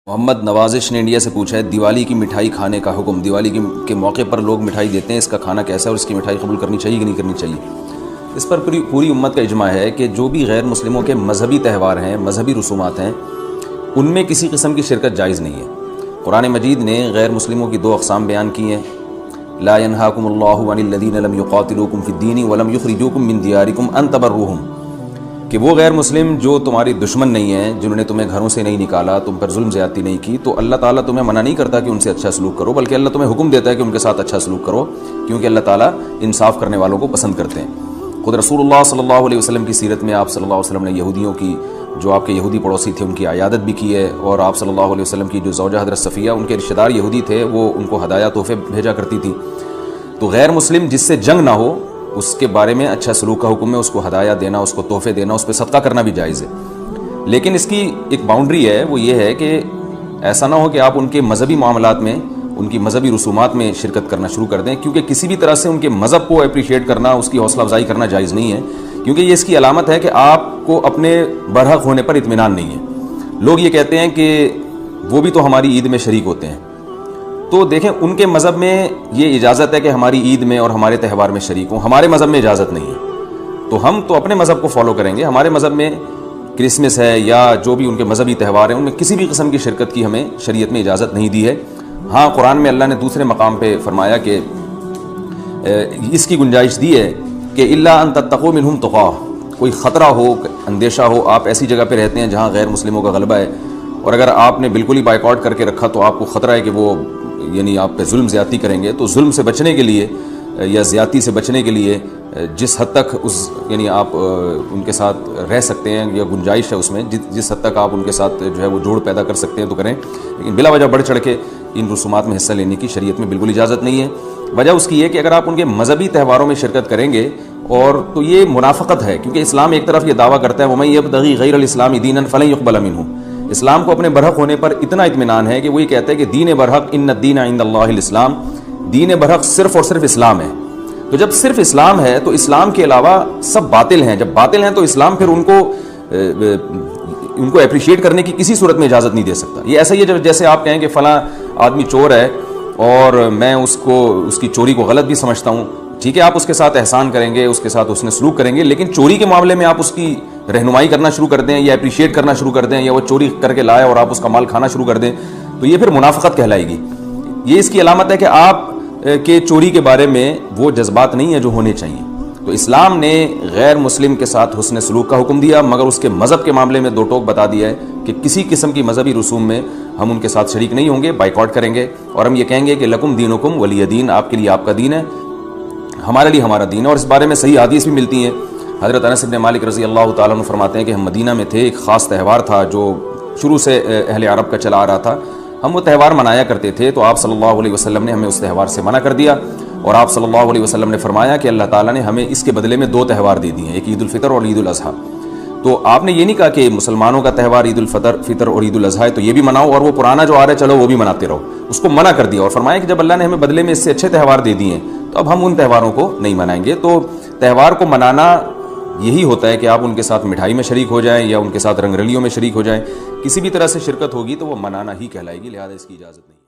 محمد نوازش نے انڈیا سے پوچھا ہے دیوالی کی مٹھائی کھانے کا حکم، دیوالی کے موقع پر لوگ مٹھائی دیتے ہیں، اس کا کھانا کیسا ہے اور اس کی مٹھائی قبول کرنی چاہیے کہ نہیں کرنی چاہیے؟ اس پر پوری امت کا اجماع ہے کہ جو بھی غیر مسلموں کے مذہبی تہوار ہیں، مذہبی رسومات ہیں، ان میں کسی قسم کی شرکت جائز نہیں ہے۔ قرآن مجید نے غیر مسلموں کی دو اقسام بیان کی ہیں، لا ينهاكم الله عن الذين لم يقاتلوكم في الدين ولم يخرجوكم من دياركم ان تبروهم، کہ وہ غیر مسلم جو تمہاری دشمن نہیں ہیں، جنہوں نے تمہیں گھروں سے نہیں نکالا، تم پر ظلم زیادتی نہیں کی، تو اللہ تعالیٰ تمہیں منع نہیں کرتا کہ ان سے اچھا سلوک کرو، بلکہ اللہ تمہیں حکم دیتا ہے کہ ان کے ساتھ اچھا سلوک کرو، کیونکہ اللہ تعالیٰ انصاف کرنے والوں کو پسند کرتے ہیں۔ خود رسول اللہ صلی اللہ علیہ وسلم کی سیرت میں آپ صلی اللہ علیہ وسلم نے یہودیوں کی، جو آپ کے یہودی پڑوسی تھے، ان کی عیادت بھی کی ہے، اور آپ صلی اللہ علیہ وسلم کی جو زوجہ حضرت صفیہ، ان کے رشتہ دار یہودی تھے، وہ ان کو ہدایہ تحفے بھیجا کرتی تھی۔ تو غیر مسلم جس سے جنگ نہ ہو، اس کے بارے میں اچھا سلوک کا حکم ہے، اس کو ہدایہ دینا، اس کو تحفے دینا، اس پہ صدقہ کرنا بھی جائز ہے۔ لیکن اس کی ایک باؤنڈری ہے، وہ یہ ہے کہ ایسا نہ ہو کہ آپ ان کے مذہبی معاملات میں، ان کی مذہبی رسومات میں شرکت کرنا شروع کر دیں، کیونکہ کسی بھی طرح سے ان کے مذہب کو اپریشیٹ کرنا، اس کی حوصلہ افزائی کرنا جائز نہیں ہے، کیونکہ یہ اس کی علامت ہے کہ آپ کو اپنے برحق ہونے پر اطمینان نہیں ہے۔ لوگ یہ کہتے ہیں کہ وہ بھی تو ہماری عید میں شریک ہوتے ہیں، تو دیکھیں ان کے مذہب میں یہ اجازت ہے کہ ہماری عید میں اور ہمارے تہوار میں شریک ہوں، ہمارے مذہب میں اجازت نہیں ہے، تو ہم تو اپنے مذہب کو فالو کریں گے۔ ہمارے مذہب میں کرسمس ہے یا جو بھی ان کے مذہبی تہوار ہیں، ان میں کسی بھی قسم کی شرکت کی ہمیں شریعت میں اجازت نہیں دی ہے۔ ہاں، قرآن میں اللہ نے دوسرے مقام پہ فرمایا کہ اس کی گنجائش دی ہے کہ الا ان تتقوا منہم تقاہ، کوئی خطرہ ہو، اندیشہ ہو، آپ ایسی جگہ پہ رہتے ہیں جہاں غیر مسلموں کا غلبہ ہے، اور اگر آپ نے بالکل ہی بائیکاٹ کر کے رکھا تو آپ کو خطرہ ہے کہ وہ یعنی آپ پہ ظلم زیادتی کریں گے، تو ظلم سے بچنے کے لیے یا زیادتی سے بچنے کے لیے جس حد تک یعنی آپ ان کے ساتھ رہ سکتے ہیں یا گنجائش ہے اس میں، جس حد تک آپ ان کے ساتھ جو ہے وہ جوڑ پیدا کر سکتے ہیں تو کریں، لیکن بلا وجہ بڑھ چڑھ کے ان رسومات میں حصہ لینے کی شریعت میں بالکل اجازت نہیں ہے۔ وجہ اس کی یہ کہ اگر آپ ان کے مذہبی تہواروں میں شرکت کریں گے، اور تو یہ منافقت ہے، کیونکہ اسلام ایک طرف یہ دعویٰ کرتا ہے وَمَن يَبْتَغِي غَيْرَ الْإِسْلَامِ دِينًا فَلَن يُقْبَلَ مِنْهُ، اسلام کو اپنے برحق ہونے پر اتنا اطمینان ہے کہ وہ یہ کہتا ہے کہ دین برحق ان الدین عند اللہ الاسلام، دین برحق صرف اور صرف اسلام ہے۔ تو جب صرف اسلام ہے تو اسلام کے علاوہ سب باطل ہیں، جب باطل ہیں تو اسلام پھر ان کو اپریشیٹ کرنے کی کسی صورت میں اجازت نہیں دے سکتا۔ یہ ایسا ہی ہے جیسے آپ کہیں کہ فلاں آدمی چور ہے اور میں اس کی چوری کو غلط بھی سمجھتا ہوں، ٹھیک ہے، آپ اس کے ساتھ احسان کریں گے، اس کے ساتھ اس نے سلوک کریں گے، لیکن چوری کے معاملے میں آپ اس کی رہنمائی کرنا شروع کر دیں یا اپریشیٹ کرنا شروع کر دیں، یا وہ چوری کر کے لائے اور آپ اس کا مال کھانا شروع کر دیں، تو یہ پھر منافقت کہلائے گی۔ یہ اس کی علامت ہے کہ آپ کے چوری کے بارے میں وہ جذبات نہیں ہیں جو ہونے چاہیے۔ تو اسلام نے غیر مسلم کے ساتھ حسن سلوک کا حکم دیا، مگر اس کے مذہب کے معاملے میں دو ٹوک بتا دیا ہے کہ کسی قسم کی مذہبی رسوم میں ہم ان کے ساتھ شریک نہیں ہوں گے، بائیکاٹ کریں گے، اور ہم یہ کہیں گے کہ لکم دینکم ولی دین، آپ کے لیے آپ کا دین ہے، ہمارے لیے ہمارا دین ہے۔ اور اس بارے میں صحیح حدیث بھی ملتی ہیں۔ حضرت انس بن مالک رضی اللہ تعالیٰ عنہ فرماتے ہیں کہ ہم مدینہ میں تھے، ایک خاص تہوار تھا جو شروع سے اہل عرب کا چلا آ رہا تھا، ہم وہ تہوار منایا کرتے تھے، تو آپ صلی اللہ علیہ وسلم نے ہمیں اس تہوار سے منع کر دیا، اور آپ صلی اللہ علیہ وسلم نے فرمایا کہ اللہ تعالیٰ نے ہمیں اس کے بدلے میں دو تہوار دے دیے ہیں، ایک عید الفطر اور عید الاضحیٰ۔ تو آپ نے یہ نہیں کہا کہ مسلمانوں کا تہوار عید الفطر اور عید الاضحیٰ ہے تو یہ بھی مناؤ، اور وہ پرانا جو آ رہا ہے چلو وہ بھی مناتے رہو، اس کو منع کر دیا، اور فرمایا کہ جب اللہ نے ہمیں بدلے میں اس سے اچھے تہوار دے دیے ہیں تو اب ہم ان تہواروں کو نہیں منائیں گے۔ تو تہوار کو منانا یہی ہوتا ہے کہ آپ ان کے ساتھ مٹھائی میں شریک ہو جائیں یا ان کے ساتھ رنگ رلیوں میں شریک ہو جائیں، کسی بھی طرح سے شرکت ہوگی تو وہ منانا ہی کہلائے گی، لہذا اس کی اجازت نہیں ہے۔